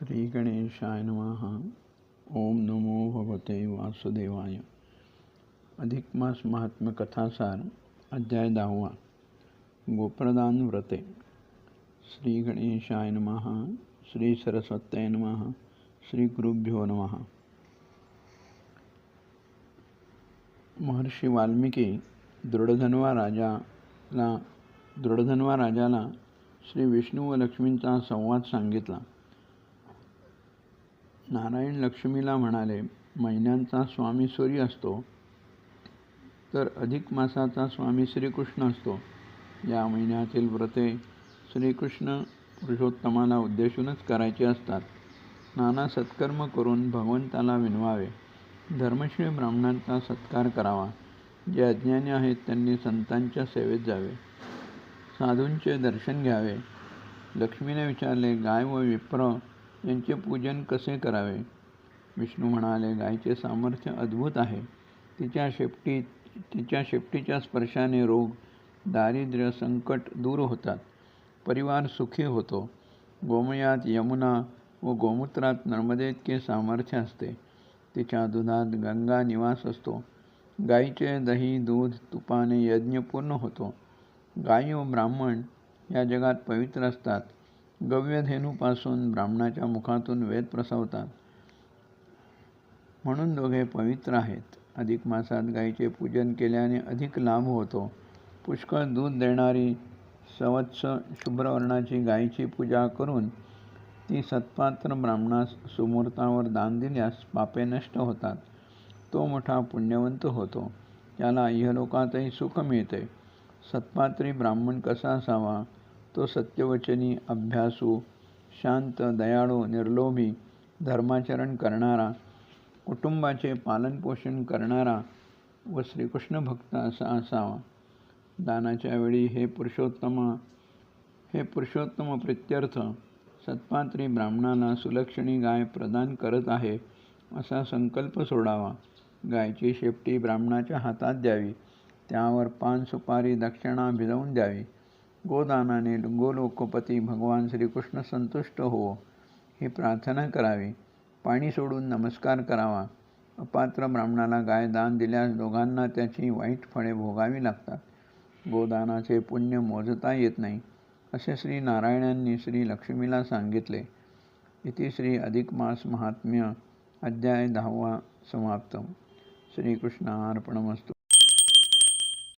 श्री गणेशाय नमः। ओम नमो भगवते वासुदेवाय। अधिक मास महात्म्य कथासार अध्याय 10। गोप्रदान व्रते। श्री गणेशाय नमः। श्री सरस्वत्यै नमः। श्री गुरुभ्यो नमः। महर्षी वाल्मिकी दृढधन्वा राजाला श्री विष्णू व लक्ष्मींचा संवाद सांगितला। नारायण लक्ष्मीला म्हणाले, महिन्यांचा स्वामी सूर्य असतो तर अधिक मासाचा स्वामी श्रीकृष्ण असतो। या महिन्यातील व्रते श्रीकृष्ण पुरुषोत्तमाला उद्देशूनच करायची असतात। नाना सत्कर्म करून भगवंताला विनवावे। धर्मशील ब्राह्मणांचा सत्कार करावा। जे अज्ञानी आहेत त्यांनी संतांच्या सेवेत जावे। साधूंचे दर्शन घ्यावे। लक्ष्मीने विचारले, गाय व विप्र यांचे पूजन कसे करावे? विष्णू म्हणाले, गायीचे सामर्थ्य अद्भुत आहे। तिच्या शेपटीच्या स्पर्शाने रोग, दारिद्र्य, संकट दूर होतात। परिवार सुखी होतो। गोमयात यमुना व गोमूत्रात नर्मदेइतके सामर्थ्य असते। तिच्या दुधात गंगा निवास असतो। गायीचे दही, दूध, तुपाने यज्ञ पूर्ण होतो। गायी व ब्राह्मण या जगात पवित्र असतात। गव्यधेनूपासून ब्राह्मणाच्या मुखातून वेद प्रसवतात, म्हणून दोघे पवित्र आहेत। अधिक मासात गायीचे पूजन केल्याने अधिक लाभ होतो। पुष्कळ दूध देणारी सवत्स शुभ्रवर्णाची गायीची पूजा करून ती सत्पात्र ब्राह्मणास सुमुहूर्तावर दान दिल्यास पापे नष्ट होतात। तो मोठा पुण्यवंत होतो। त्याला इहलोकातही सुख मिळते। सत्पात्री ब्राह्मण कसा असावा? तो सत्यवचनी, अभ्यासू, शांत, दयाळू, निर्लोभी, धर्माचरण करणारा, कुटुंबाचे पालनपोषण करणारा व श्रीकृष्ण भक्त असा असावा। दानाच्या वेळी हे पुरुषोत्तम प्रित्यर्थ सत्पात्री ब्राह्मणाला सुलक्षणी गाय प्रदान करत आहे असा संकल्प सोडावा। गायची शेपटी ब्राह्मणाच्या हातात द्यावी। त्यावर पान सुपारी दक्षिणा भिजवून द्यावी। गोदानाने गोलोकपती भगवान श्रीकृष्ण संतुष्ट हो ही प्रार्थना करावी। पाणी सोडून नमस्कार करावा। अपात्र ब्राह्मणाला गाय दान दिल्यास दोघांना त्याची वाईट फळे भोगावी लागतात। गोदानाचे पुण्य मोजता येत नाही असे श्री नारायणांनी श्री लक्ष्मीला सांगितले। इति श्री अधिक मास महात्म्य अध्याय 10 समाप्त। श्रीकृष्णार्पणमस्तु।